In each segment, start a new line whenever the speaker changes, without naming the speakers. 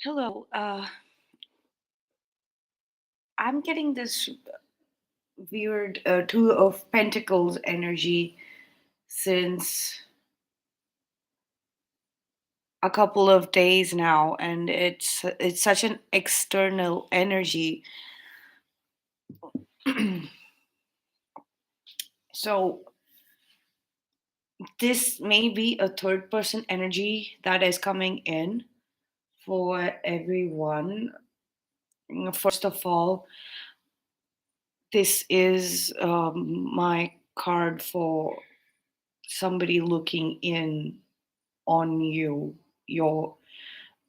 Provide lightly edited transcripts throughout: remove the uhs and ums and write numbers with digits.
Hello. I'm getting this weird Two of Pentacles energy since a couple of days now, and it's such an external energy. So this may be a third person energy that is coming in for everyone. First of all, this is my card for somebody looking in on you, your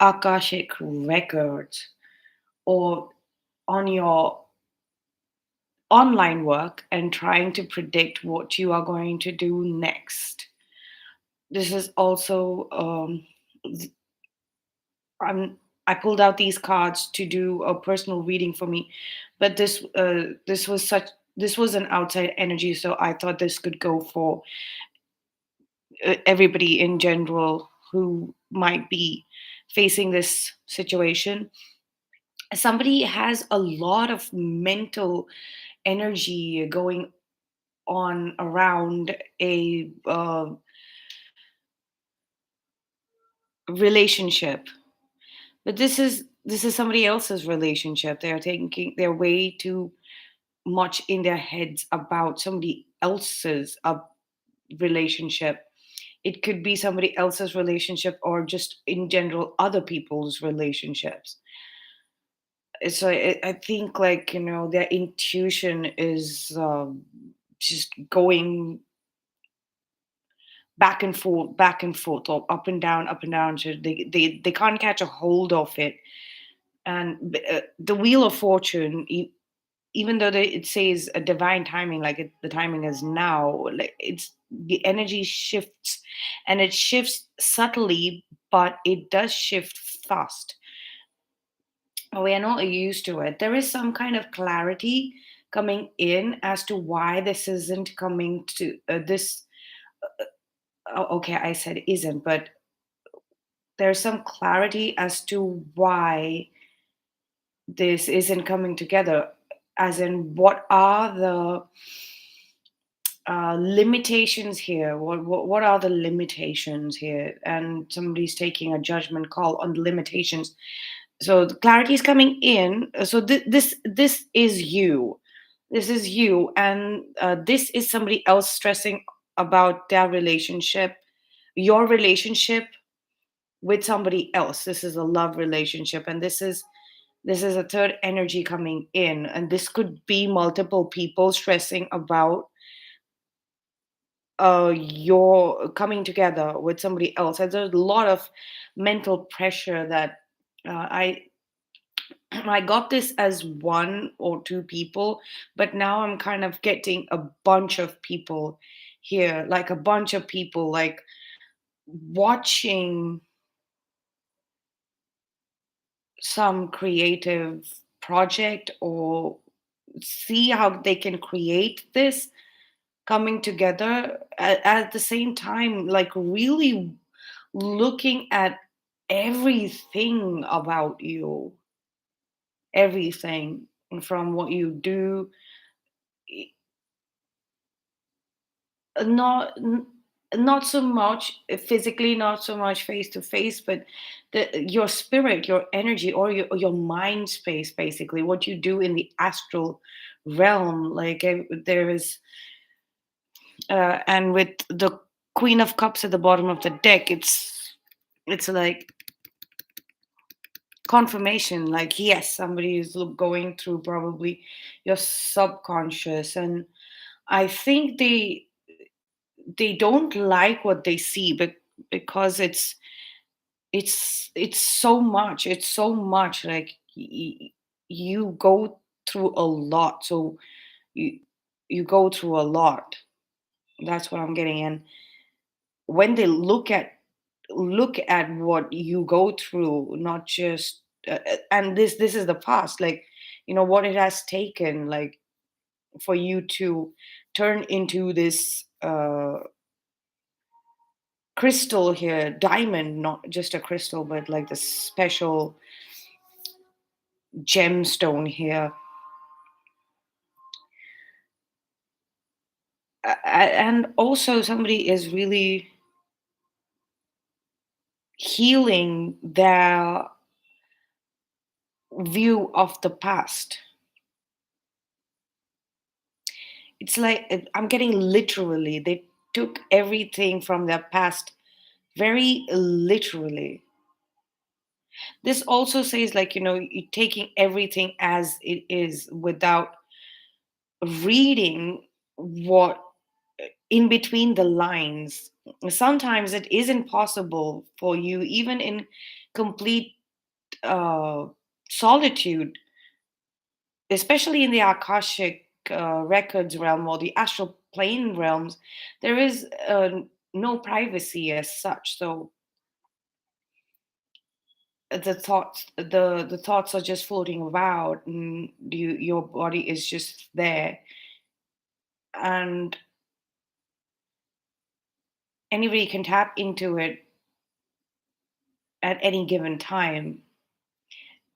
Akashic records, or on your online work and trying to predict what you are going to do next. This is also I'm I pulled out these cards to do a personal reading for me, but this was an outside energy, so I thought this could go for everybody in general who might be facing this situation. Somebody has a lot of mental energy going on around a relationship, but this is somebody else's relationship. They're thinking they're way too much in their heads about somebody else's relationship. It could be somebody else's relationship or just in general other people's relationships. So I think, like, their intuition is just going back and forth, or up and down. So they can't catch a hold of it. And the Wheel of Fortune, even though it says a divine timing, like the timing is now, like it's the energy shifts, and it shifts subtly, but it does shift fast. We are not used to it. There is some kind of clarity coming in as to why this isn't coming to this. Okay, I said isn't, but there's some clarity as to why this isn't coming together. As in, what are the limitations here? What are the limitations here? And somebody's taking a judgment call on the limitations. So the clarity is coming in. So this is you. This is you, and this is somebody else stressing about their relationship, your relationship with somebody else. This is a love relationship, and this is a third energy coming in, and this could be multiple people stressing about you're coming together with somebody else. And there's a lot of mental pressure that I I got this as one or two people, but now I'm kind of getting a bunch of people here, like a bunch of people, like watching some creative project, or see how they can create this coming together at the same time, like really looking at everything about you, everything from what you do, i- not not so much physically, not so much face to face, but your spirit, your energy, or your mind space, basically what you do in the astral realm. Like there is and with the Queen of Cups at the bottom of the deck, it's like confirmation, like yes, somebody is going through probably your subconscious, and I think they don't like what they see, but because it's so much, like you go through a lot, so you you go through a lot. That's what I'm getting in. When they look at what you go through, not just and this is the past, like what it has taken, like for you to turn into this crystal here, diamond, not just a crystal, but like the special gemstone here. And also, somebody is really healing their view of the past. It's like I'm getting literally, they took everything from their past very literally. This also says, like, you taking everything as it is without reading what in between the lines. Sometimes it isn't possible for you, even in complete uh, solitude, especially in the Akashic records realm or the astral plane realms. There is no privacy as such. So the thoughts are just floating about, and your body is just there, and anybody can tap into it at any given time.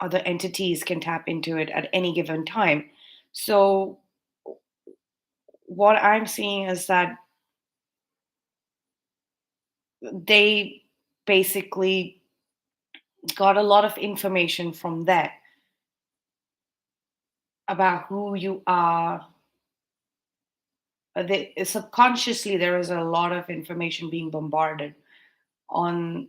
Other entities can tap into it at any given time. So what I'm seeing is that they basically got a lot of information from there about who you are. Subconsciously, there is a lot of information being bombarded on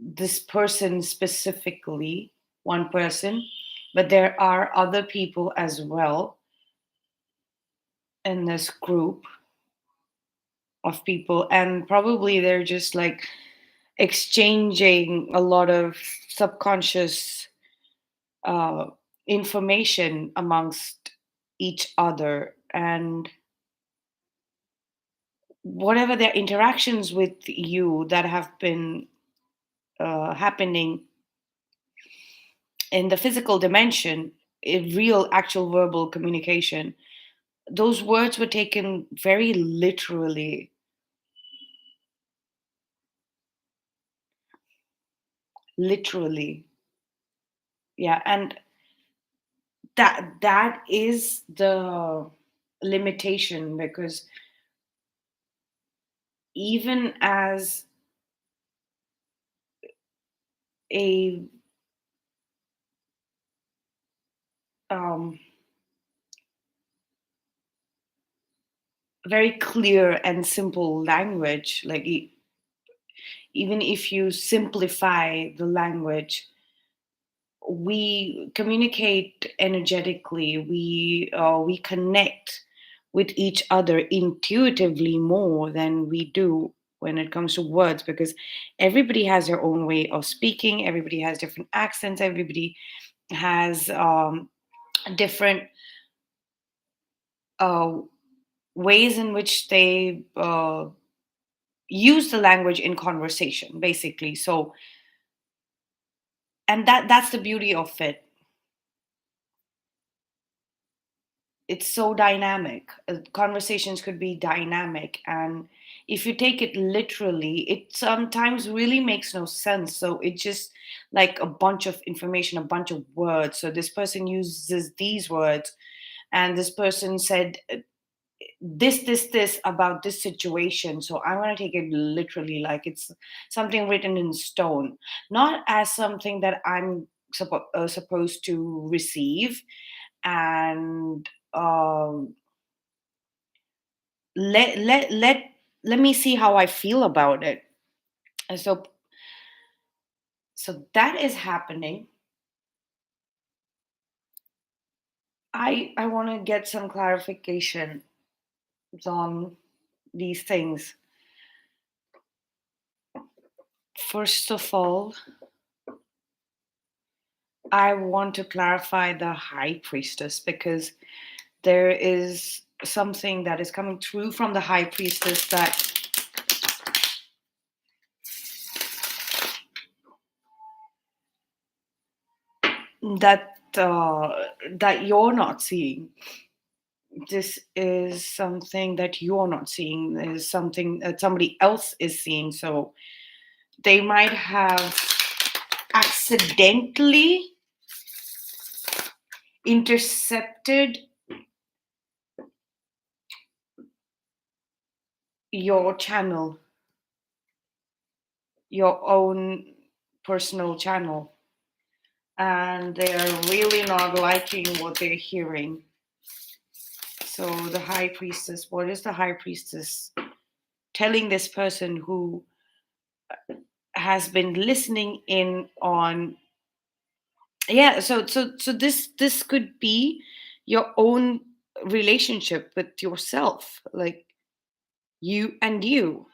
this person specifically, one person, but there are other people as well in this group of people, and probably they're just like exchanging a lot of subconscious uh, information amongst each other, and whatever their interactions with you that have been happening in the physical dimension, in real actual verbal communication, those words were taken very literally. Literally. Yeah, and that is the limitation, because even as a um, very clear and simple language, like even if you simplify the language, we communicate energetically. We connect with each other intuitively more than we do when it comes to words, because everybody has their own way of speaking. Everybody has different accents. Everybody has different uh, ways in which they use the language in conversation, basically. So, and that's the beauty of it. It's so dynamic. Conversations could be dynamic, and if you take it literally, it sometimes really makes no sense. So it's just like a bunch of information, a bunch of words. So this person uses these words, and this person said this about this situation, so I want to take it literally, like it's something written in stone, not as something that I'm supposed to receive, and let let let let me see how I feel about it. And so that is happening. I want to get some clarification on these things. First of all, I want to clarify the high priestess, because there is something that is coming through from the high priestess that that you're not seeing. this is something that you're not seeing. There's something that somebody else is seeing. So they might have accidentally intercepted your channel, your own personal channel, and they're really not liking what they're hearing. So the high priestess, what is the high priestess telling this person who has been listening in on? Yeah, so this could be your own relationship with yourself, like you and you.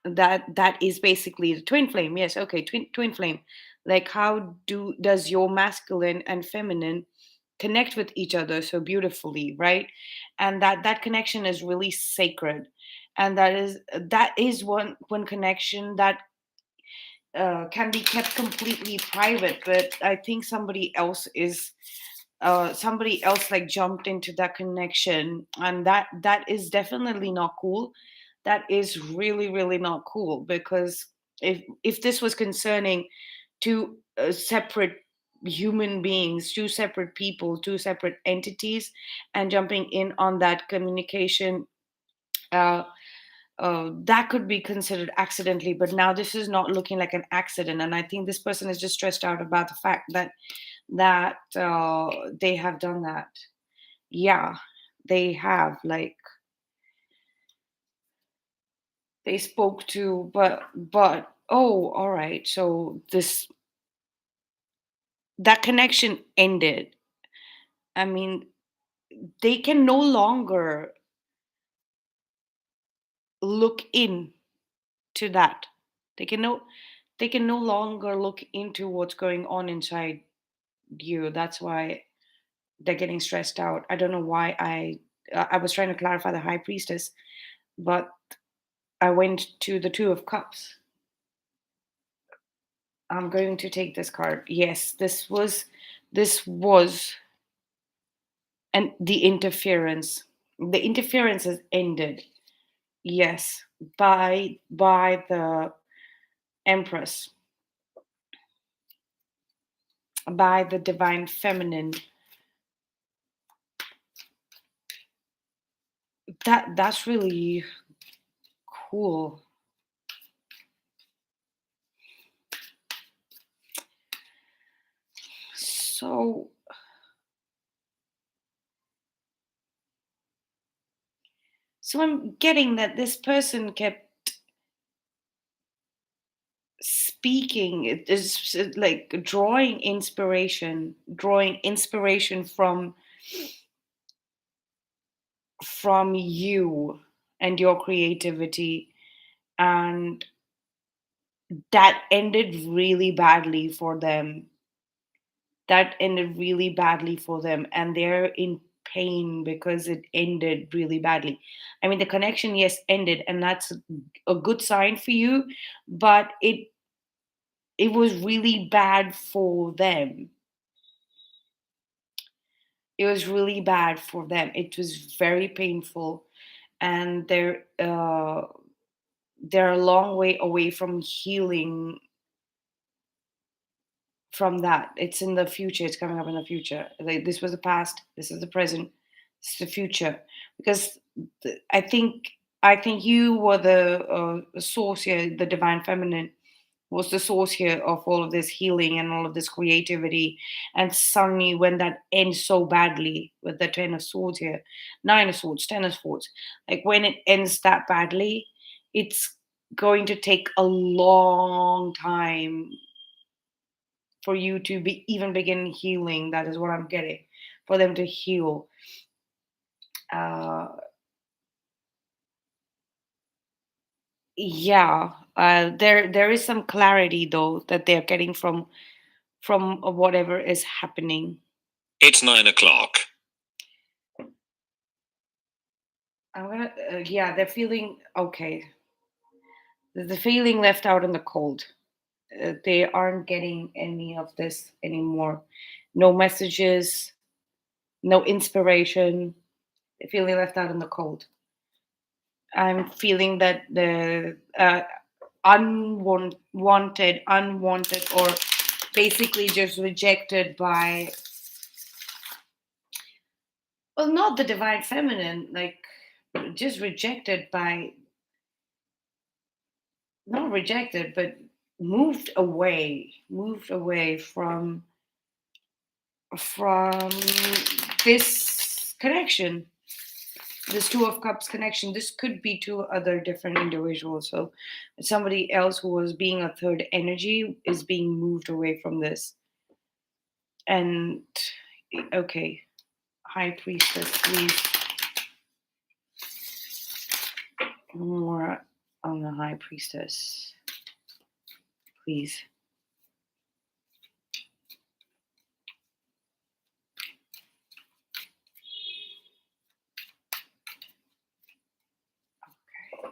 That is basically the twin flame. Yes, okay, twin flame. Like how does your masculine and feminine connect with each other so beautifully, right? And that connection is really sacred, and that is one connection that can be kept completely private, but I think somebody else like jumped into that connection, and that is definitely not cool. That is really really not cool, because if this was concerning two separate human beings, two separate people, two separate entities, and jumping in on that communication, uh, that could be considered accidentally, but now this is not looking like an accident, and I think this person is just stressed out about the fact that they have done that. Yeah, they have, like, they spoke to, but oh, all right, so this that connection ended. I mean, they can no longer look in to that. They can no they can no longer look into what's going on inside you. That's why they're getting stressed out. I don't know why I was trying to clarify the high priestess, but I went to the two of cups. I'm going to take this card. Yes, this was and the interference. The interference has ended. Yes, by the Empress, by the divine feminine. That's really cool. So so I'm getting that this person kept speaking. It is like drawing inspiration from you and your creativity, and that ended really badly for them. That ended really badly for them, and they're in pain because it ended really badly. I mean, the connection, yes, ended, and that's a good sign for you, but it was really bad for them. It was really bad for them. It was very painful, and they're a long way away from healing from that. It's in the future. It's coming up in the future. Like, this was the past. This is the present. This is the future. Because I think you were the source here. The divine feminine was the source here of all of this healing and all of this creativity. And suddenly, when that ends so badly with the Ten of Swords here, Nine of Swords, Ten of Swords, like when it ends that badly, it's going to take a long time for you to be even begin healing. That is what I'm getting. For them to heal. Uh, yeah, there is some clarity though that they're getting from whatever is happening.
It's 9 o'clock.
Yeah, they're feeling okay. The feeling left out in the cold. They aren't getting any of this anymore. No messages, no inspiration. They're feeling left out in the cold. I'm feeling that the unwanted, or basically just rejected by, well, not the divine feminine, like just rejected by, not rejected, but moved away from this connection, this Two of Cups connection. This could be two other different individuals. So somebody else who was being a third energy is being moved away from this. And okay, High Priestess, please. More on the High Priestess, please. Okay.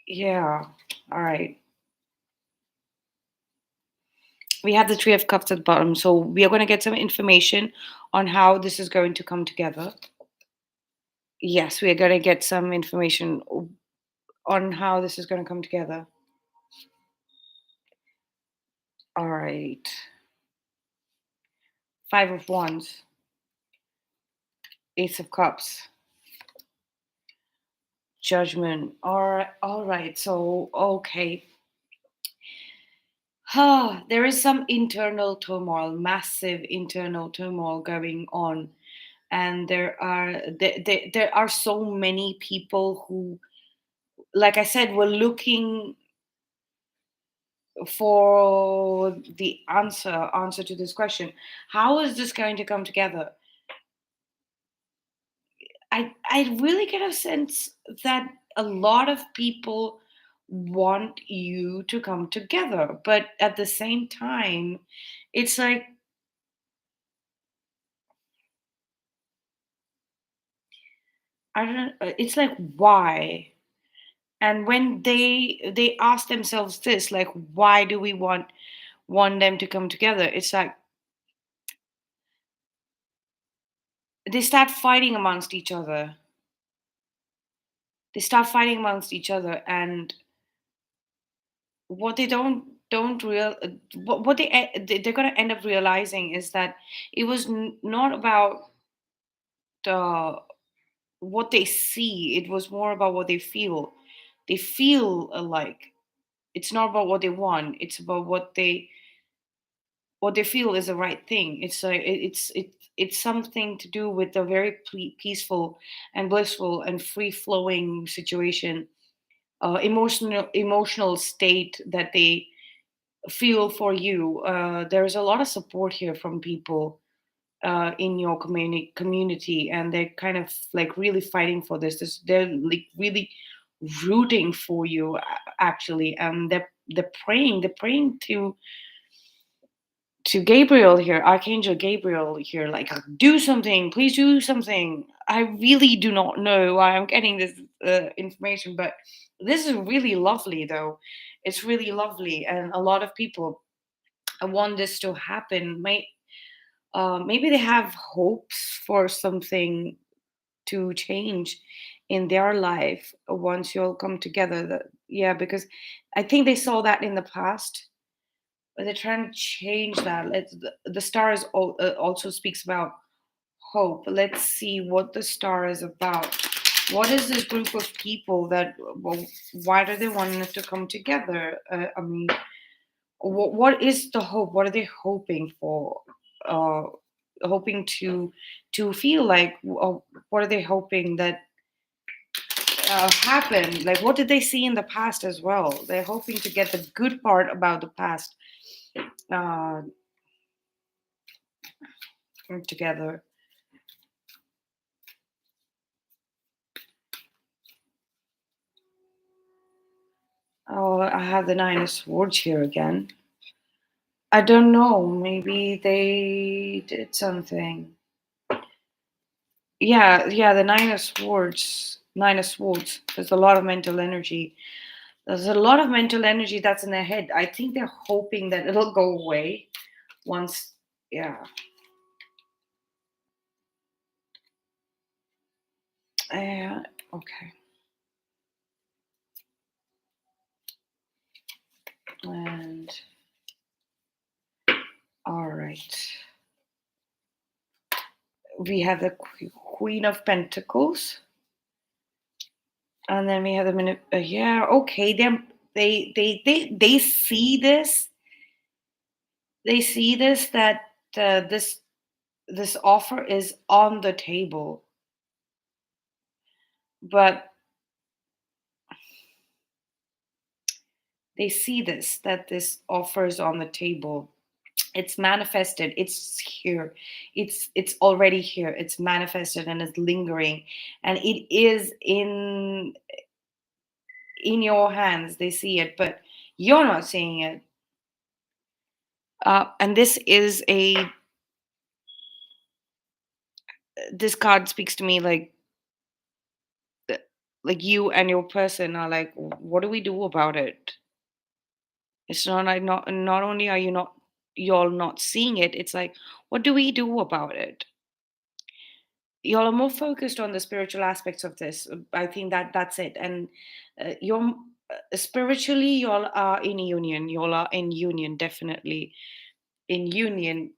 Yeah. All right. We have the Three of Cups at the bottom, so we are going to get some information on how this is going to come together. Yes, we are going to get some information on how this is going to come together. All right. Five of Wands, Ace of Cups, Judgment. All right. So, okay. There is some internal turmoil, massive internal turmoil going on, and there are so many people who, like I said, were looking for the answer to this question. How is this going to come together? I really get a sense that a lot of people want you to come together, but at the same time, it's like, I don't. It's like, why? And when they ask themselves this, like, why do we want them to come together? It's like they start fighting amongst each other. They start fighting amongst each other, and what they don't real what they're going to end up realizing is that it was not about the what they see. It was more about what they feel. They feel alike. It's not about what they want. It's about what they feel is the right thing. It's like it's something to do with a very peaceful and blissful and free flowing situation, emotional state that they feel for you. There's a lot of support here from people in your community, and they're kind of like really fighting for this. They're like really rooting for you, actually, and they're praying. They're praying to Gabriel here, Archangel Gabriel here, like, do something, please do something. I really do not know why I'm getting this information, but this is really lovely, though. It's really lovely, and a lot of people want this to happen. Maybe they have hopes for something to change in their life once you all come together. Yeah, because I think they saw that in the past, but they're trying to change that. The stars also speaks about hope. Let's see what the star is about. What is this group of people that? Well, why do they want us to come together? I mean, what is the hope? What are they hoping for? Uh, Hoping to feel like? What are they hoping that happen? Like, what did they see in the past as well? They're hoping to get the good part about the past uh, together. Oh, I have the Nine of Swords here again. I don't know. Maybe they did something. Yeah, the Nine of Swords. Nine of Swords. There's a lot of mental energy. There's a lot of mental energy that's in their head. I think they're hoping that it'll go away once. Yeah. Okay. And all right. We have the Queen of Pentacles. And then we have the minute. Yeah, okay. They see this. They see this that this offer is on the table, but they see this that this offer is on the table. It's manifested. It's here. It's already here. It's manifested and it's lingering, and it is in your hands. They see it, but you're not seeing it. And this card speaks to me like you and your person are like, what do we do about it? It's not like not only are y'all not seeing it, it's like, what do we do about it? Y'all are more focused on the spiritual aspects of this. I think that's it. And you're spiritually, y'all are in union. Y'all are in union, definitely in union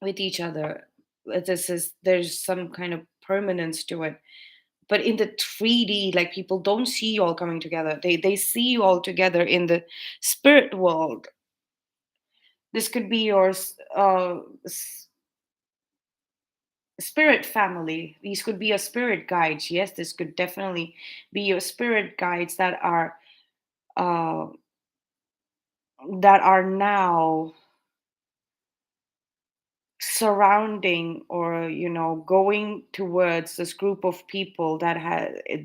with each other. There's some kind of permanence to it. But in the 3D, like, people don't see you all coming together. They see you all together in the spirit world. This could be your spirit family. These could be your spirit guides. Yes, this could definitely be your spirit guides uh, that are now surrounding, or going towards this group of people that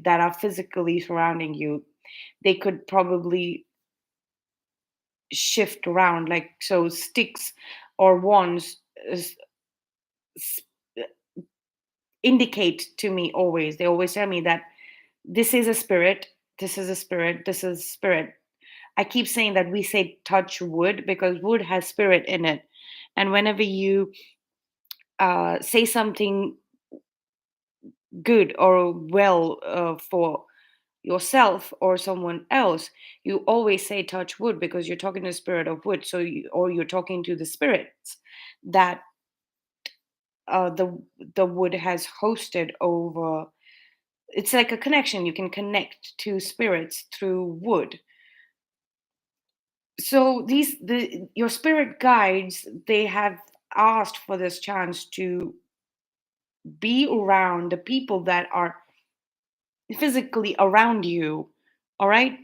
are physically surrounding you. They could probably shift around, like, so sticks or wands s- s- indicate to me always. They always tell me that this is a spirit, this is a spirit, this is a spirit. I keep saying that we say touch wood because wood has spirit in it. And whenever you say something good or well for yourself or someone else, you always say touch wood because you're talking to the spirit of wood. Or you're talking to the spirits that the wood has hosted over. It's like a connection. You can connect to spirits through wood. So the your spirit guides, they have asked for this chance to be around the people that are physically around you. All right.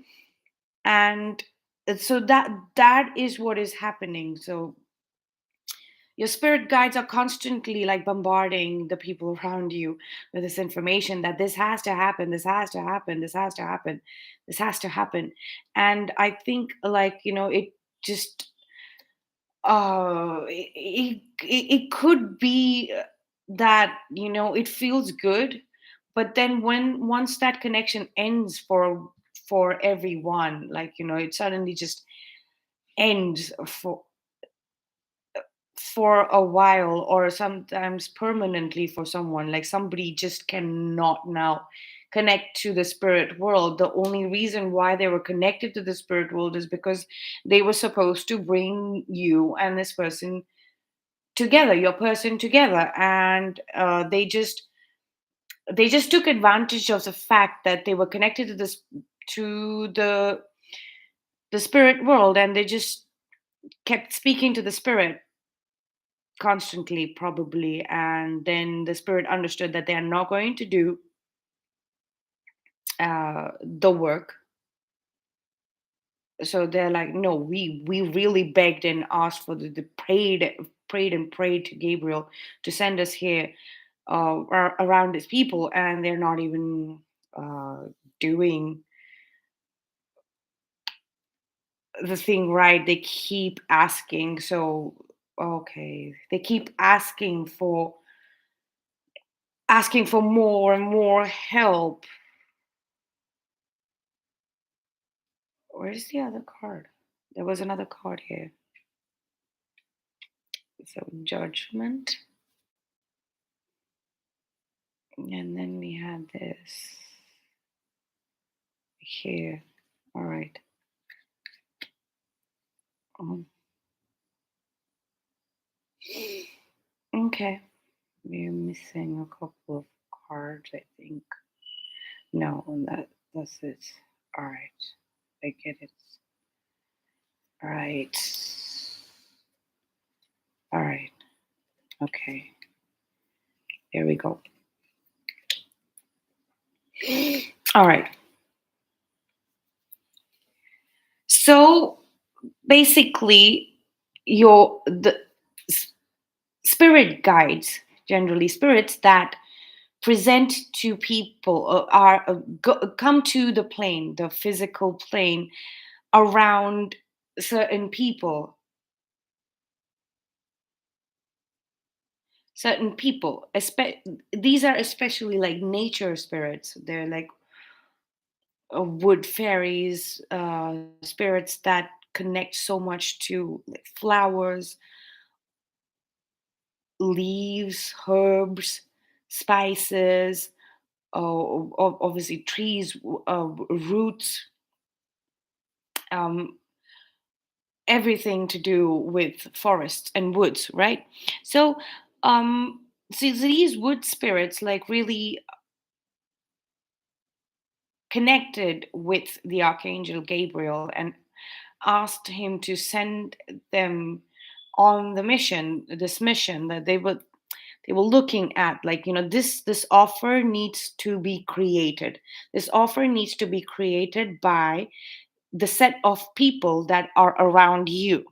And so that is what is happening. So your spirit guides are constantly like bombarding the people around you with this information that this has to happen, this has to happen, this has to happen, this has to happen. And I think, like, it just it could be that it feels good, but then once that connection ends for everyone, like, it suddenly just ends for a while, or sometimes permanently for someone. Like, somebody just cannot now connect to the spirit world. The only reason why they were connected to the spirit world is because they were supposed to bring you and this person together, your person together. And they just took advantage of the fact that they were connected to the spirit world, and they just kept speaking to the spirit constantly, probably. And then the spirit understood that they are not going to do the work. So they're like, no, we really begged and asked for the prayed and prayed to Gabriel to send us here around his people, and they're not even doing the thing right. They keep asking. So okay, they keep asking for more and more help. Where's the other card? There was another card here. So judgment. And then we had this here. All right. Um, okay. We're missing a couple of cards, I think. No, that's it. All right. I get it. All right. All right. Okay. There we go. All right. So basically, the spirit guides, generally spirits that present to people come to the plane, the physical plane around certain people. These are especially like nature spirits. They're like wood fairies, spirits that connect so much to like flowers, leaves, herbs, spices, obviously trees, roots, um, everything to do with forests and woods, right? So, um, these wood spirits like really connected with the archangel Gabriel and asked him to send them on this mission that they were looking at, like, this offer needs to be created. This offer needs to be created by the set of people that are around you,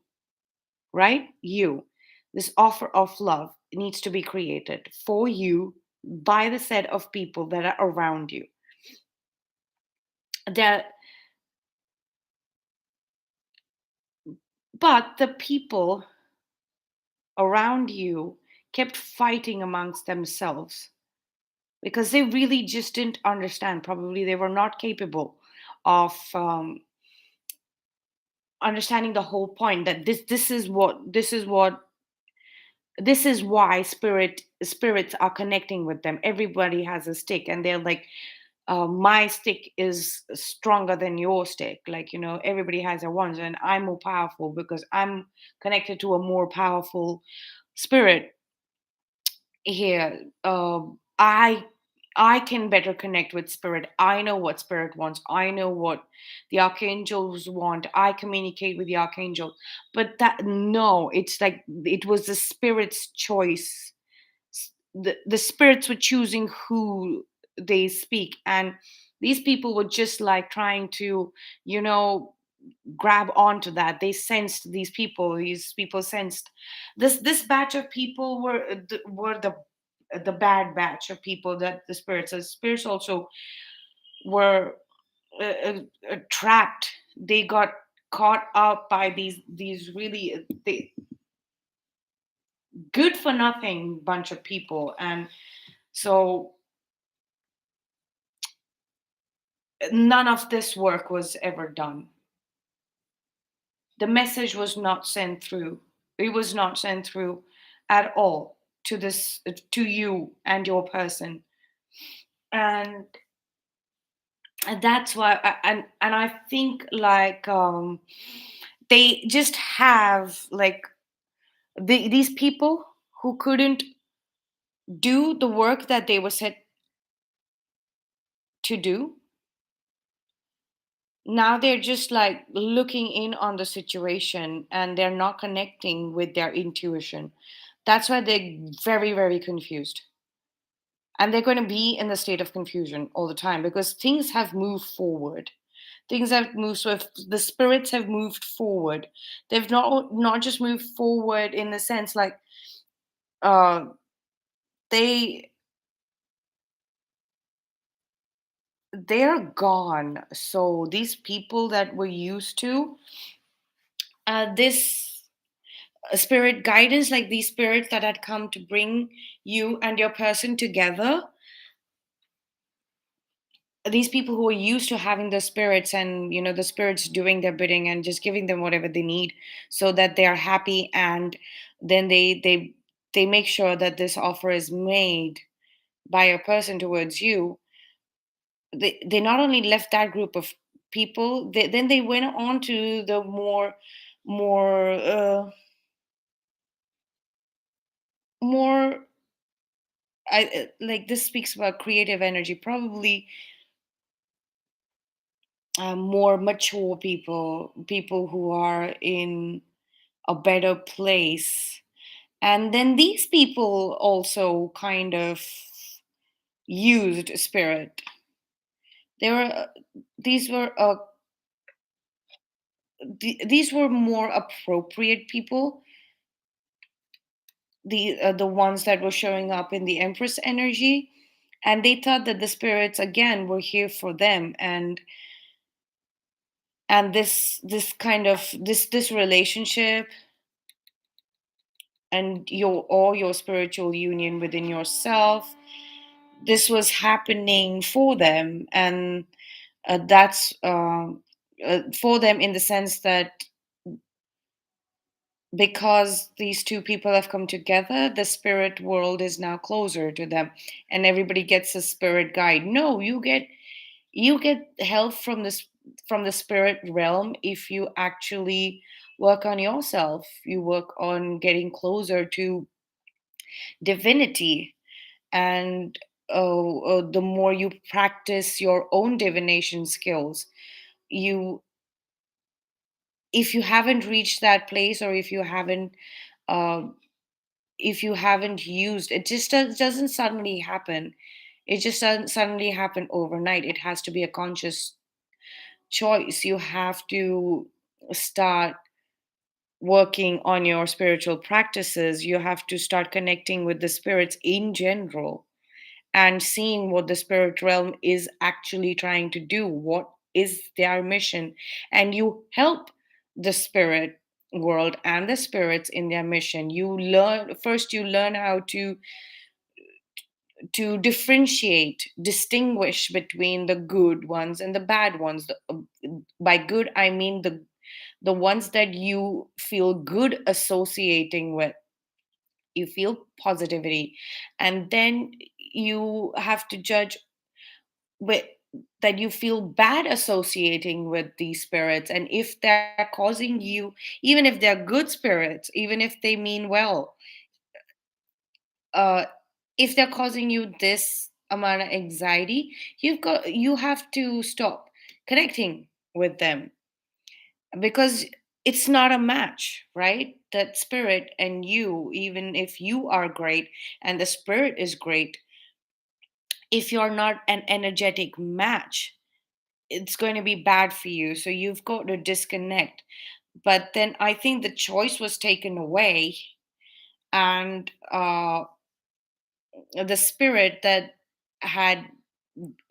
right? You. This offer of love needs to be created for you by the set of people that are around you. That, but the people around you kept fighting amongst themselves because they really just didn't understand. Probably they were not capable of understanding the whole point that this is why spirits are connecting with them. Everybody has a stick, and they're like, my stick is stronger than your stick. Like, everybody has their ones, and I'm more powerful because I'm connected to a more powerful spirit here. I can better connect with spirit. I know what spirit wants. I know what the archangels want. I communicate with the archangel. But that, no, it's like it was the spirit's choice. The spirits were choosing who they speak, and these people were just like trying to, you know grab onto that. They sensed these people sensed this batch of people were the bad batch of people that the spirits also were trapped. They got caught up by these really good for nothing bunch of people. And so none of this work was ever done. The message was not sent through. It was not sent through at all to you and your person. And that's why and I think like they just have like these people who couldn't do the work that they were set to do. Now they're just like looking in on the situation, and they're not connecting with their intuition. That's why they're very, very confused. And they're going to be in the state of confusion all the time because things have moved forward. Things have moved. So if the spirits have moved forward, they've not just moved forward in the sense like uh they they're gone. So these people that were used to this spirit guidance, like these spirits that had come to bring you and your person together, these people who are used to having the spirits, and the spirits doing their bidding and just giving them whatever they need so that they are happy, and then they make sure that this offer is made by a person towards you, they not only left that group of people, then they went on to the more like, this speaks about creative energy, probably more mature people who are in a better place. And then these people also kind of used spirit. They were these were these were more appropriate people, the ones that were showing up in the empress energy, and they thought that the spirits again were here for them. And this kind of this relationship and your spiritual union within yourself, this was happening for them. And that's for them in the sense that because these two people have come together, the spirit world is now closer to them, and everybody gets a spirit guide. No, you get help from the spirit realm if you actually work on yourself. You work on getting closer to divinity. And the more you practice your own divination skills, you if you haven't reached that place, or uh, if you haven't used it, just doesn't suddenly happen. It just doesn't suddenly happen overnight. It has to be a conscious choice. You have to start working on your spiritual practices. You have to start connecting with the spirits in general and seeing what the spirit realm is actually trying to do, what is their mission. And you help the spirit world and the spirits in their mission. You learn how to differentiate, distinguish between the good ones and the bad ones. By good, I mean the ones that you feel good associating with. You feel positivity, and then you have to judge with that you feel bad associating with these spirits. And if they're causing you, even if they're good spirits, even if they mean well, uh if they're causing you this amount of anxiety, you have to stop connecting with them, because it's not a match, right? That spirit and you, even if you are great and the spirit is great, if you're not an energetic match, it's going to be bad for you. So you've got to disconnect. But then I think the choice was taken away, and the spirit that had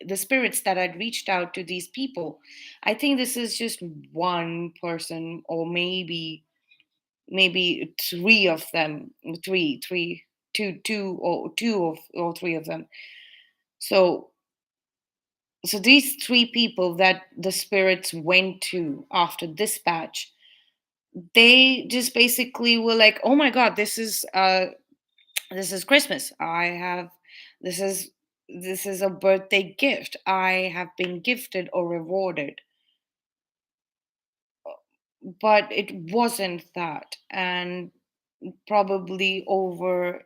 the spirits that had reached out to these people, I think this is just one person, or maybe three of them, two or three of them. So so these three people that the spirits went to after dispatch, they just basically were like, oh my god, this is Christmas. This is a birthday gift. I have been gifted or rewarded. But it wasn't that. And probably over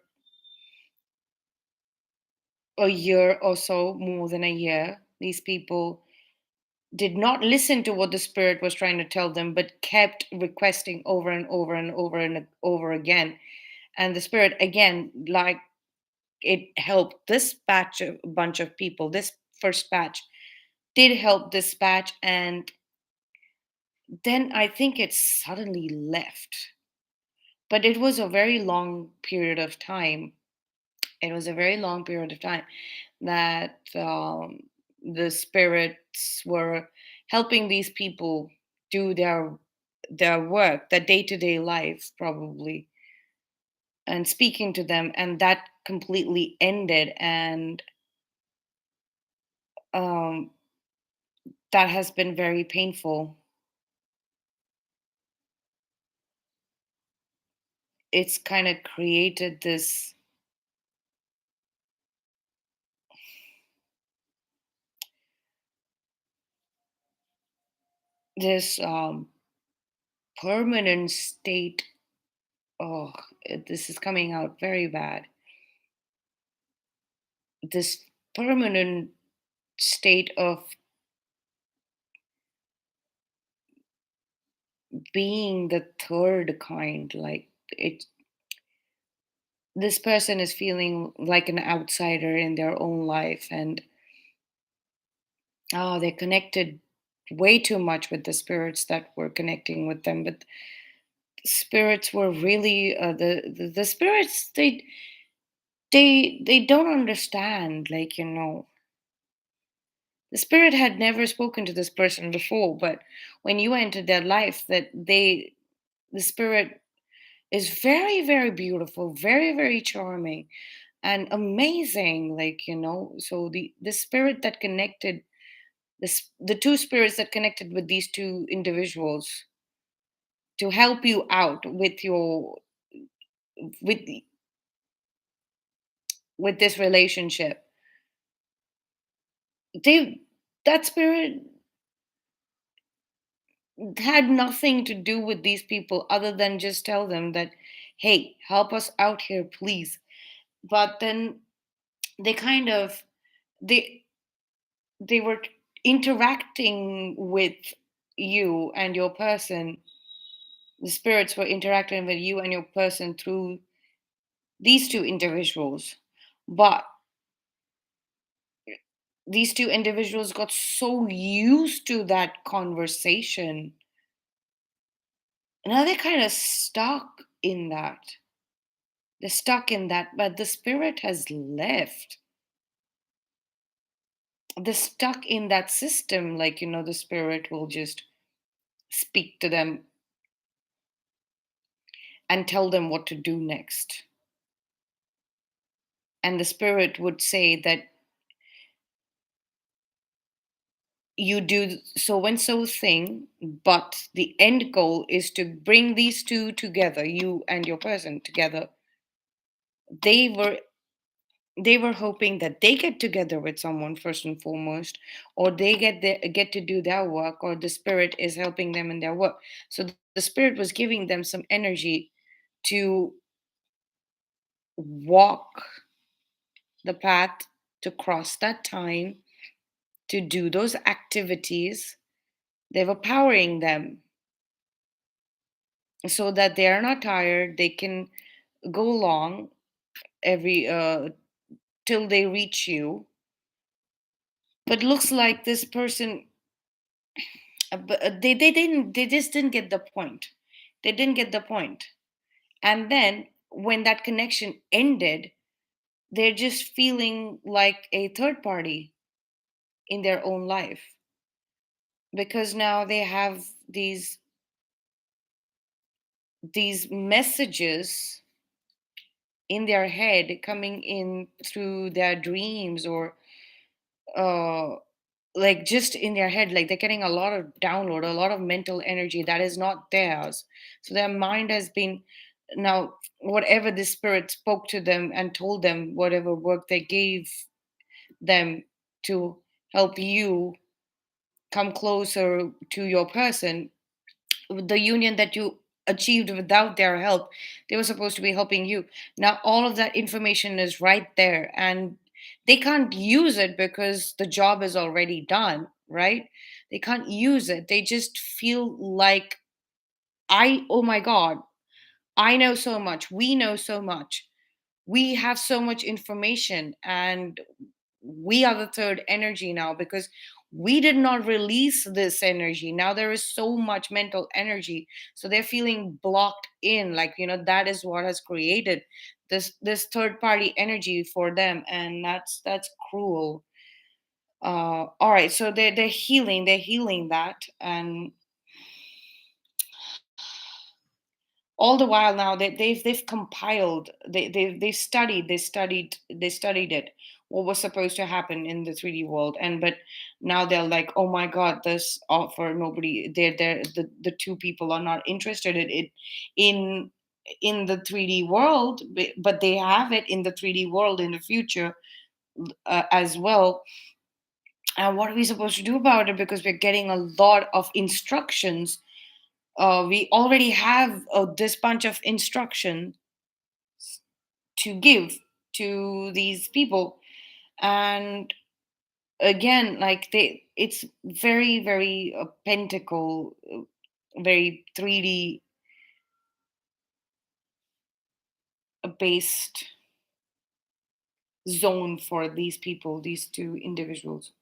a year or so, more than a year, these people did not listen to what the spirit was trying to tell them, but kept requesting over and over and over and over again. And the spirit, again, like, it helped this bunch of people. This first batch did help this batch, and then I think it suddenly left. But it was a very long period of time. It was a very long period of time that the spirits were helping these people do their work, their day-to-day life, probably, and speaking to them. And that completely ended. And um, that has been very painful. It's kind of created this this permanent state. Oh, this is coming out very bad. This permanent state of being the third kind, like it, this person is feeling like an outsider in their own life, and oh, they connected way too much with the spirits that were connecting with them, but spirits were really the spirits, they don't understand, like, the spirit had never spoken to this person before, but when you entered their life, that the spirit is very, very beautiful, very, very charming and amazing, like, so the spirit that connected, the two spirits that connected with these two individuals to help you out with your with the- with this relationship, they that spirit had nothing to do with these people other than just tell them that, hey, help us out here, please. But then they kind of, they they were interacting with you and your person. The spirits were interacting with you and your person through these two individuals, but these two individuals got so used to that conversation. Now they're kind of stuck in that. They're stuck in that, but the spirit has left. They're stuck in that system, like, the spirit will just speak to them and tell them what to do next. And the spirit would say that you do so and so thing, but the end goal is to bring these two together, you and your person together. They were they were hoping that they get together with someone first and foremost, or they get to do their work, or the spirit is helping them in their work. So the spirit was giving them some energy to walk the path, to cross that time, to do those activities. They were powering them so that they are not tired. They can go along every till they reach you. But looks like this person, but they just didn't get the point. They didn't get the point. And then when that connection ended, they're just feeling like a third party in their own life, because now they have these messages in their head coming in through their dreams, or uh like just in their head, like they're getting a lot of download, a lot of mental energy that is not theirs. So their mind has been, now whatever the spirit spoke to them and told them, whatever work they gave them to help you come closer to your person, the union that you achieved without their help, they were supposed to be helping you. Now all of that information is right there, and they can't use it because the job is already done, right? They can't use it. They just feel like, oh my god, I know so much, we know so much, we have so much information, and we are the third energy now because we did not release this energy. Now there is so much mental energy, so they're feeling blocked in, like, that is what has created this third party energy for them, and that's cruel. All right, so they're healing that, and all the while now they've compiled, they studied it, what was supposed to happen in the 3D world. And but now they're like, oh my god, this offer, nobody, the two people are not interested in it in the 3D world, but they have it in the 3D world in the future as well. And what are we supposed to do about it? Because we're getting a lot of instructions. We already have this bunch of instruction to give to these people. And again, like it's very, very pentacle, very 3D based zone for these people, these two individuals.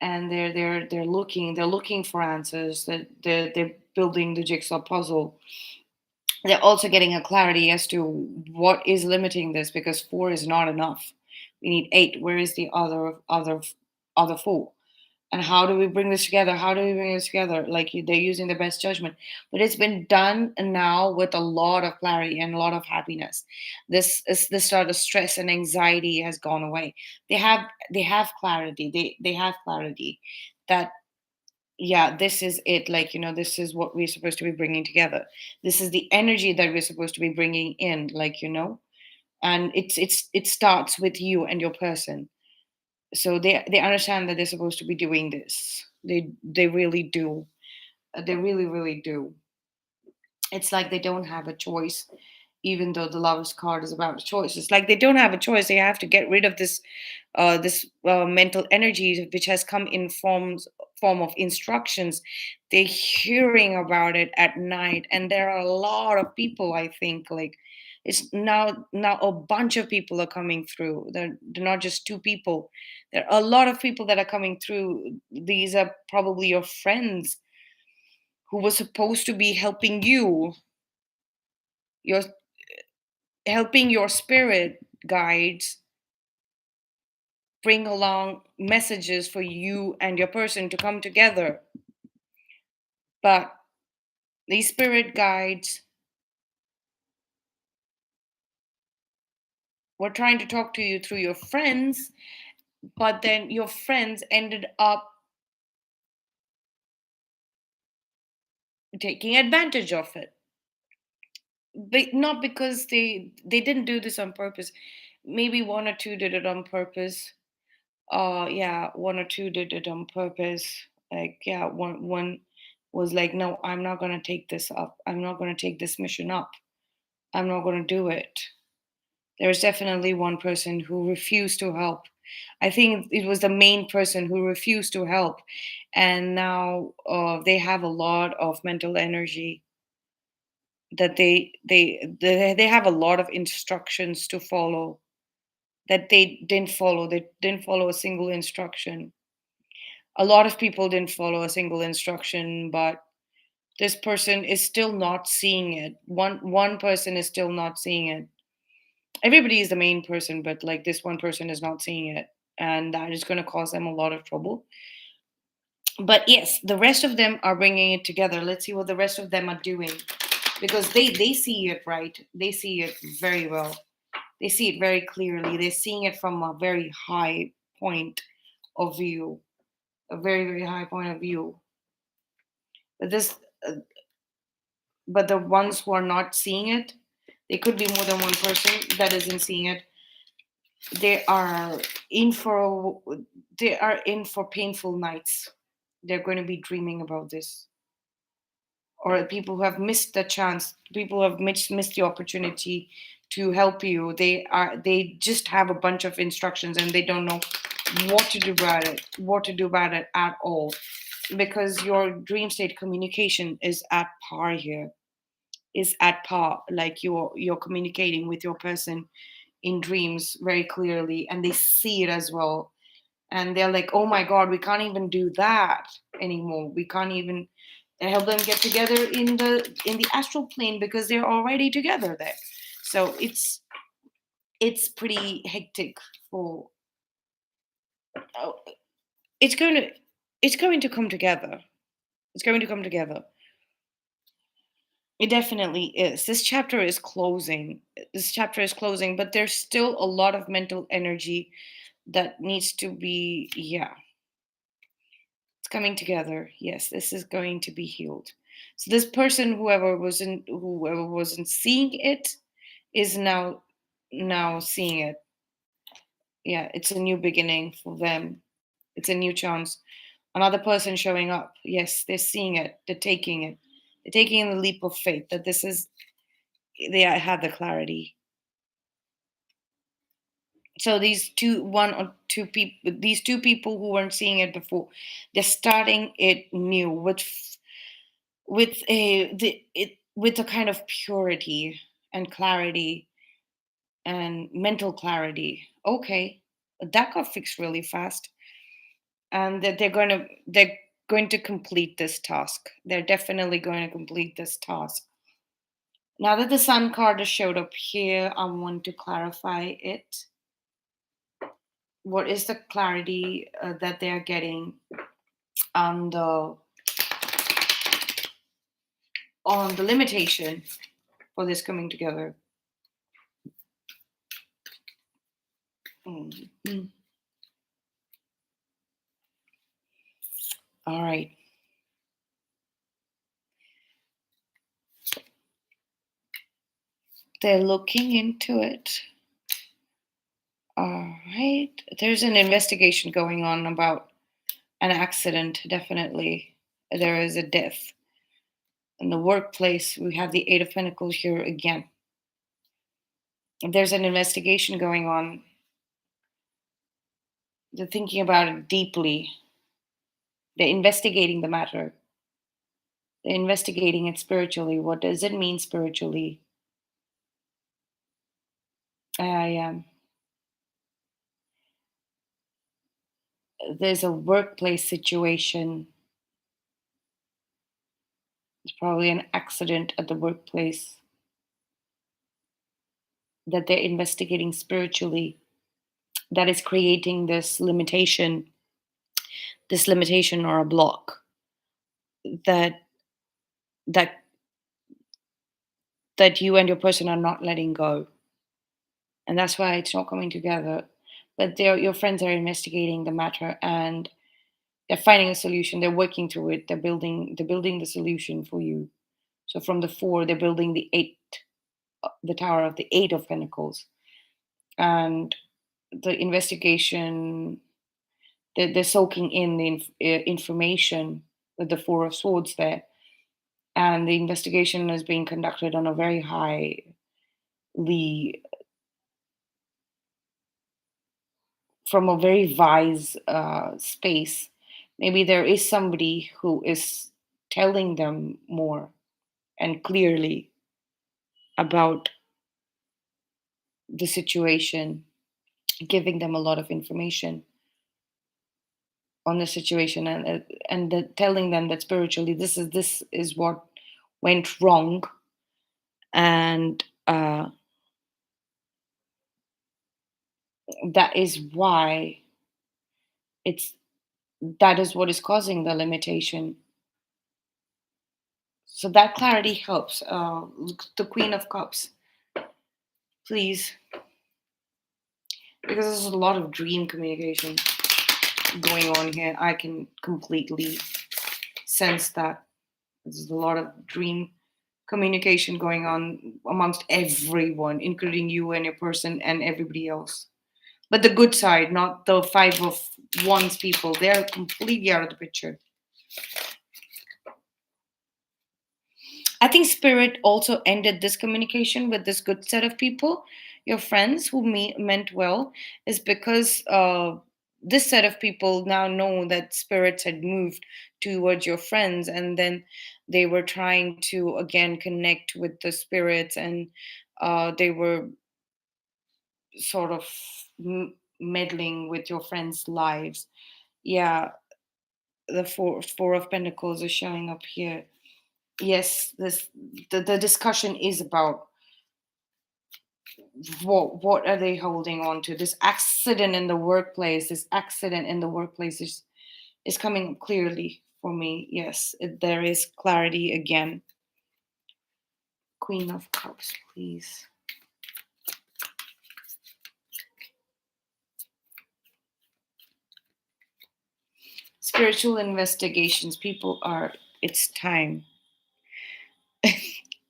And they're looking for answers, that they're building the jigsaw puzzle. They're also getting a clarity as to what is limiting this, because four is not enough. We need eight. Where is the other four? And how do we bring this together? How do we bring this together? Like, they're using the best judgment, but it's been done now with a lot of clarity and a lot of happiness. This sort of stress and anxiety has gone away. They have clarity. They have clarity that, yeah, this is it. Like, this is what we're supposed to be bringing together. This is the energy that we're supposed to be bringing in. Like, and it starts with you and your person. So they understand that they're supposed to be doing this. They really do. They really, really do. It's like they don't have a choice, even though the Lover's card is about a choice. It's like they don't have a choice. They have to get rid of this mental energy which has come in form of instructions. They're hearing about it at night, and there are a lot of people. I think, like, it's now a bunch of people are coming through. They're not just two people. There are a lot of people that are coming through. These are probably your friends who were supposed to be helping you, your helping your spirit guides bring along messages for you and your person to come together. But these spirit guides were trying to talk to you through your friends, but then your friends ended up taking advantage of it. But not because they didn't do this on purpose. Maybe one or two did it on purpose. Yeah, one or two did it on purpose. Like, yeah, one was like, no, I'm not gonna take this up. I'm not gonna take this mission up. I'm not gonna do it. There's definitely one person who refused to help. I think it was the main person who refused to help, and now they have a lot of mental energy that they have a lot of instructions to follow that they didn't follow. They didn't follow a single instruction. A lot of people didn't follow a single instruction, but this person is still not seeing it. One person is still not seeing it. Everybody is the main person, but like this one person is not seeing it, and that is going to cause them a lot of trouble. But yes, the rest of them are bringing it together. Let's see what the rest of them are doing, because they see it, right. They see it very well. They see it very clearly. They're seeing it from a very high point of view, a very, very high point of view. But this uh, but the ones who are not seeing it, they could be more than one person that isn't seeing it. They are in for they are in for painful nights. They're going to be dreaming about this. Or people who have missed the chance, people who have missed the opportunity to help you. They just have a bunch of instructions and they don't know what to do about it at all, because your dream state communication is at par here, is at par. Like, you're communicating with your person in dreams very clearly, and they see it as well. And they're like, oh my god, we can't even do that anymore. We can't even help them get together in the astral plane, because they're already together there. So it's pretty hectic for oh, it's going to it's going to come together. It's going to come together. It definitely is. This chapter is closing, but there's still a lot of mental energy that needs to be, yeah, it's coming together. Yes, this is going to be healed. So this person, whoever wasn't seeing it, is now seeing it. Yeah, it's a new beginning for them. It's a new chance. Another person showing up. Yes, they're seeing it. They're taking it. They're taking the leap of faith that this is. They have the clarity. So these two people who weren't seeing it before, they're starting it new with a kind of purity and clarity and mental clarity. Okay, that got fixed really fast, and that they're going to complete this task. They're definitely going to complete this task. Now that the sun card has showed up here, I want to clarify it. What is the clarity that they are getting on the limitation for this coming together? Mhm. All right. They're looking into it. All right. There's an investigation going on about an accident, definitely. There is a death. In the workplace, we have the Eight of Pentacles here again. There's an investigation going on. They're thinking about it deeply. They're investigating the matter. They're investigating it spiritually. What does it mean spiritually? I There's a workplace situation. It's probably an accident at the workplace that they're investigating spiritually that is creating this limitation or a block that that that you and your person are not letting go, and that's why it's not coming together. But your friends are investigating the matter, and they're finding a solution. They're working through it. They're building the solution for you. So from the four, they're building the eight, the tower of the Eight of Pentacles, and the investigation. They're soaking in the information with the Four of Swords there, and the investigation is being conducted on a very highly, from a very wise space. Maybe there is somebody who is telling them more and clearly about the situation, giving them a lot of information on the situation, and telling them that spiritually this is what went wrong, and that is why it's that is what is causing the limitation. So that clarity helps. The Queen of Cups, please, because there's a lot of dream communication going on here. I can completely sense that there's a lot of dream communication going on amongst everyone, including you and your person and everybody else. But the good side, not the Five of Wands people. They're completely out of the picture. I think Spirit also ended this communication with this good set of people, your friends who meant well, is because this set of people now know that spirits had moved towards your friends, and then they were trying to again connect with the spirits, and they were sort of meddling with your friends' lives. Yeah, the Four of Pentacles is showing up here. Yes, the discussion is about what are they holding on to. This accident in the workplace, is coming up clearly for me. Yes, there is clarity again. Queen of Cups, please. Spiritual investigations, people are, it's time.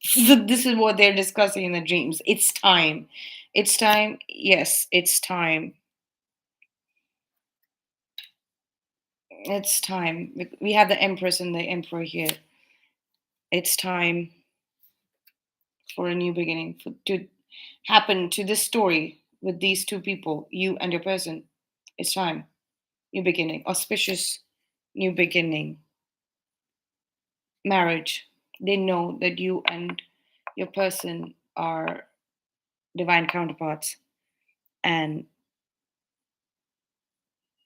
So this is what they're discussing in the dreams. It's time. It's time. Yes, it's time. It's time. We have the Empress and the Emperor here. It's time for a new beginning to happen to this story with these two people, you and your person. It's time. New beginning. Auspicious new beginning. Marriage. They know that you and your person are divine counterparts, and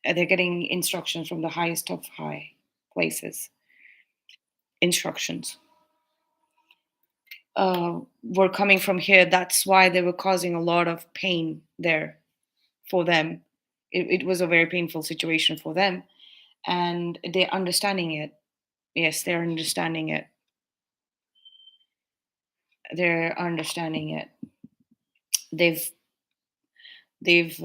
they're getting instructions from the highest of high places. Instructions were coming from here. That's why they were causing a lot of pain there for them. It was a very painful situation for them, and they're understanding it. Yes, they're understanding it. They're understanding it. They've they've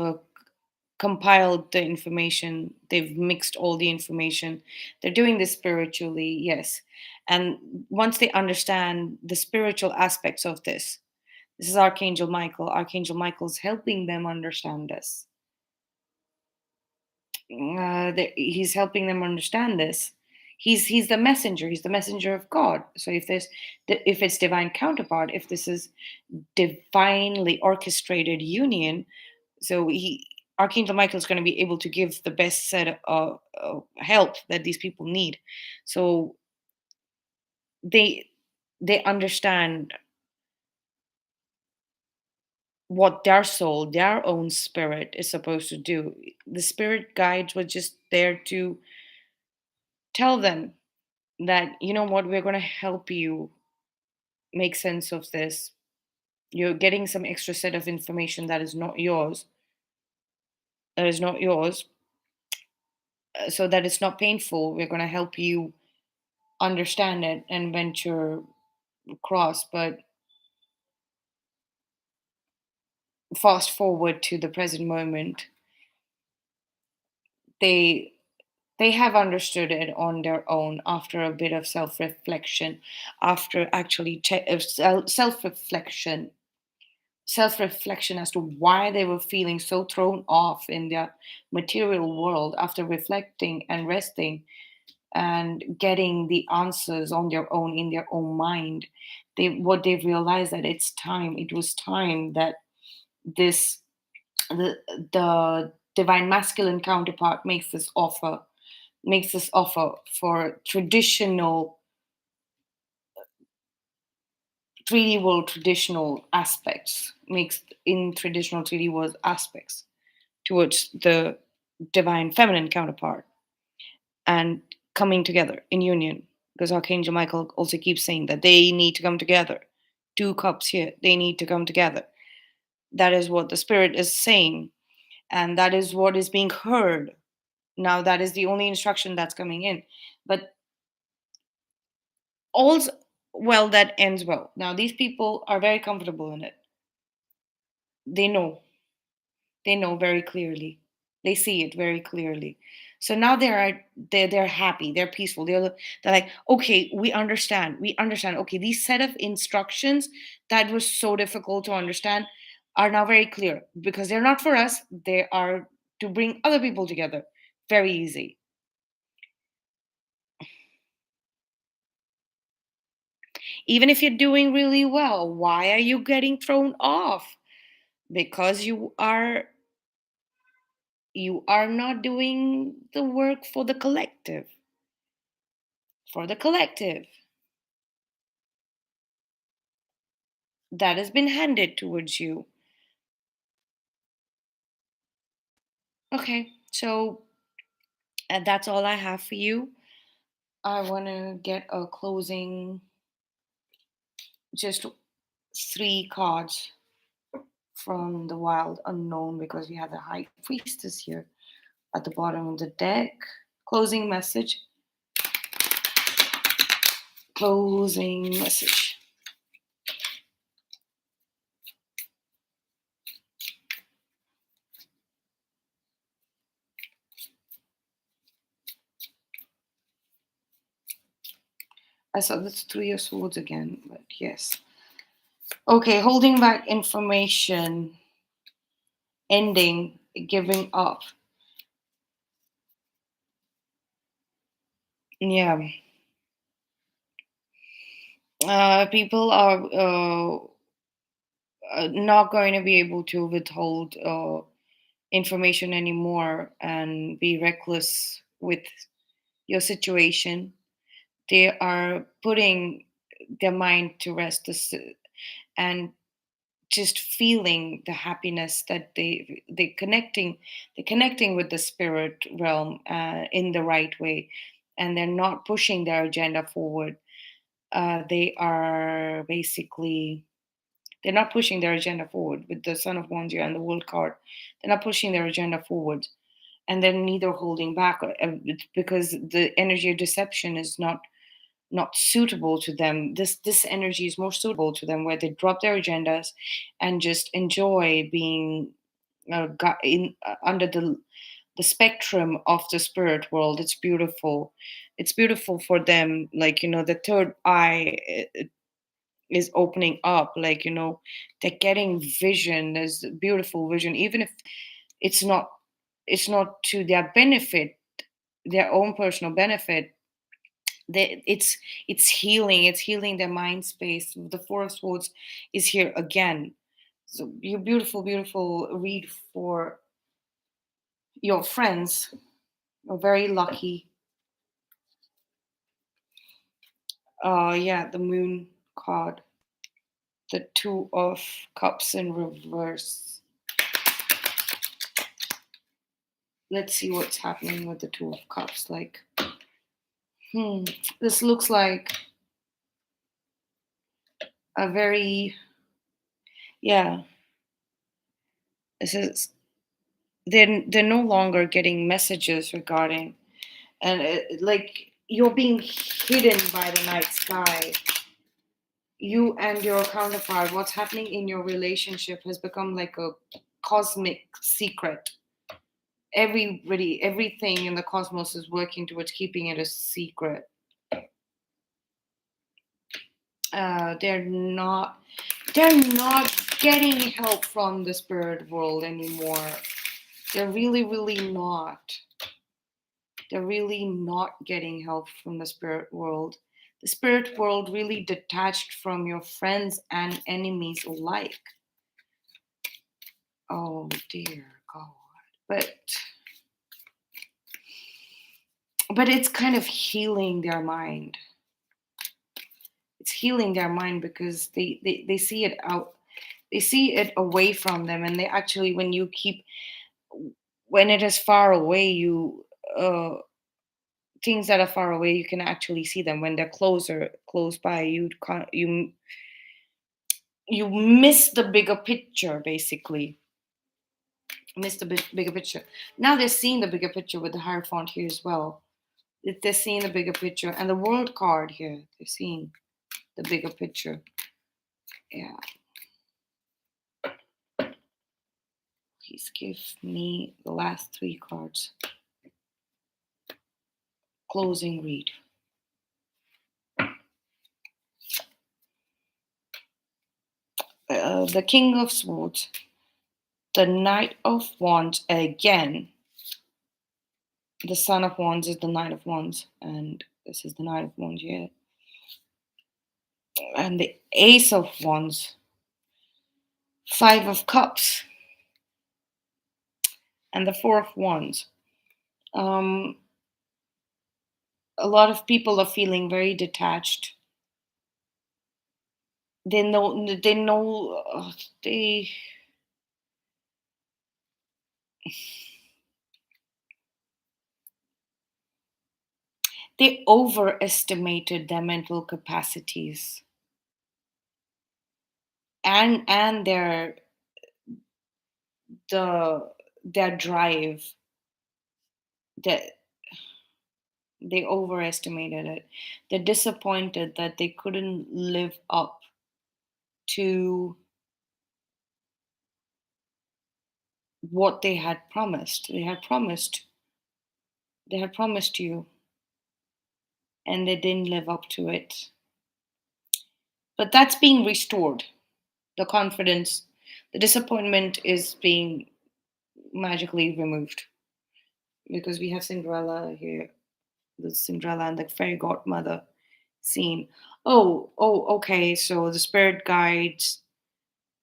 compiled the information. They've mixed all the information. They're doing this spiritually, yes. And once they understand the spiritual aspects of this is Archangel Michael. Archangel Michael's helping them understand this. He's helping them understand this. He's the messenger. He's the messenger of God. So if it's divine counterpart, if this is divinely orchestrated union, so Archangel Michael is going to be able to give the best set of help that these people need. So they they understand what their soul, their own spirit is supposed to do. The spirit guides were just there to tell them that, you know what, we're going to help you make sense of this. You're getting some extra set of information that is not yours, that is not yours, so that it's not painful. We're going to help you understand it and venture across. But fast forward to the present moment, they they have understood it on their own after a bit of self-reflection, after actually self-reflection as to why they were feeling so thrown off in their material world. After reflecting and resting and getting the answers on their own in their own mind, they've realized that it was time that this the divine masculine counterpart makes this offer for traditional 3D world traditional aspects, makes in traditional 3D world aspects towards the divine feminine counterpart and coming together in union. Because Archangel Michael also keeps saying that they need to come together. Two cups here, they need to come together. That is what the spirit is saying, and that is what is being heard. Now, that is the only instruction that's coming in. But all's well that ends well. Now, these people are very comfortable in it. They know. They know very clearly. They see it very clearly. So now they're happy. They're peaceful. They're like, okay, we understand. We understand. Okay, these set of instructions that was so difficult to understand are now very clear because they're not for us. They are to bring other people together. Very easy. Even if you're doing really well, why are you getting thrown off? Because you are not doing the work for the collective. For the collective that has been handed towards you. Okay, so that's all I have for you. I want to get a closing, just 3 cards from the wild unknown because we have the high priestess here at the bottom of the deck. Closing message. Closing message. I saw this 3 of Swords again, but yes. Okay, holding back information, ending, giving up. Yeah. People are not going to be able to withhold information anymore and be reckless with your situation. They are putting their mind to rest and just feeling the happiness that they're connecting with the spirit realm in the right way, and they're not pushing their agenda forward. They are basically they're not pushing their agenda forward with the Son of Wands and the World card. They're not pushing their agenda forward, and they're neither holding back it's because the energy of deception is not suitable to them. This energy is more suitable to them, where they drop their agendas and just enjoy being under the spectrum of the spirit world. It's beautiful. It's beautiful for them. Like, the third eye is opening up. Like, they're getting vision. There's beautiful vision, even if it's not it's not to their benefit, their own personal benefit. It's healing. It's healing their mind space. The Four of Swords is here again. So you beautiful read for your friends. You're very lucky. Yeah, the Moon card, the Two of Cups in reverse. Let's see what's happening with the Two of Cups. Like, this looks like a very, yeah. This is they're no longer getting messages regarding, and like, you're being hidden by the night sky. You and your counterpart, what's happening in your relationship has become like a cosmic secret. Everybody, everything in the cosmos is working towards keeping it a secret. They're not getting help from the spirit world anymore. They're really not. They're really not getting help from the spirit world. The spirit world really detached from your friends and enemies alike. Oh dear God. But it's kind of healing their mind. It's healing their mind because they see it out. They see it away from them, and they actually, when it is far away, things that are far away, you can actually see them. When they're close by, you can't you miss the bigger picture, basically. Miss the bigger picture. Now they're seeing the bigger picture with the Hierophant here as well. They're seeing the bigger picture, and the World card here, they're seeing the bigger picture. Yeah. Please give me the last three cards. Closing read. The King of Swords, the Knight of Wands again. The Son of Wands is the Knight of Wands, and this is the Knight of Wands here. And the Ace of Wands, Five of Cups, and the Four of Wands. A lot of people are feeling very detached. They they overestimated their mental capacities and their drive. That they overestimated it. They're disappointed that they couldn't live up to what they had promised. They had promised you, and they didn't live up to it. But that's being restored. The confidence, the disappointment is being magically removed, because we have Cinderella here the Cinderella and the fairy godmother scene. Oh, okay. So the spirit guides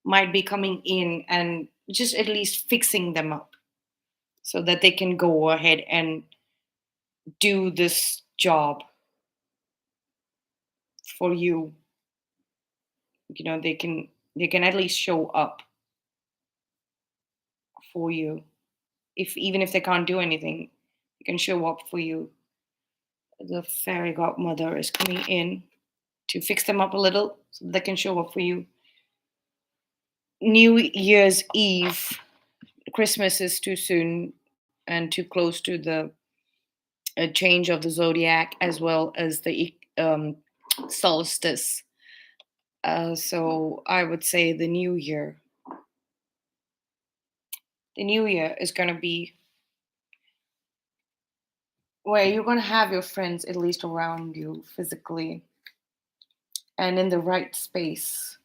might be coming in and just at least fixing them up so that they can go ahead and do this job for you. They can at least show up for you. If even if they can't do anything, they can show up for you. The fairy godmother is coming in to fix them up a little so they can show up for you. New Year's Eve, Christmas is too soon and too close to the change of the zodiac as well as the solstice. So I would say the new year is going to be where you're going to have your friends at least around you physically and in the right space,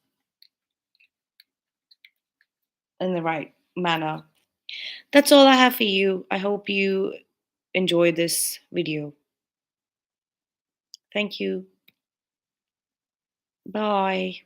in the right manner. That's all I have for you. I hope you enjoy this video. Thank you. Bye.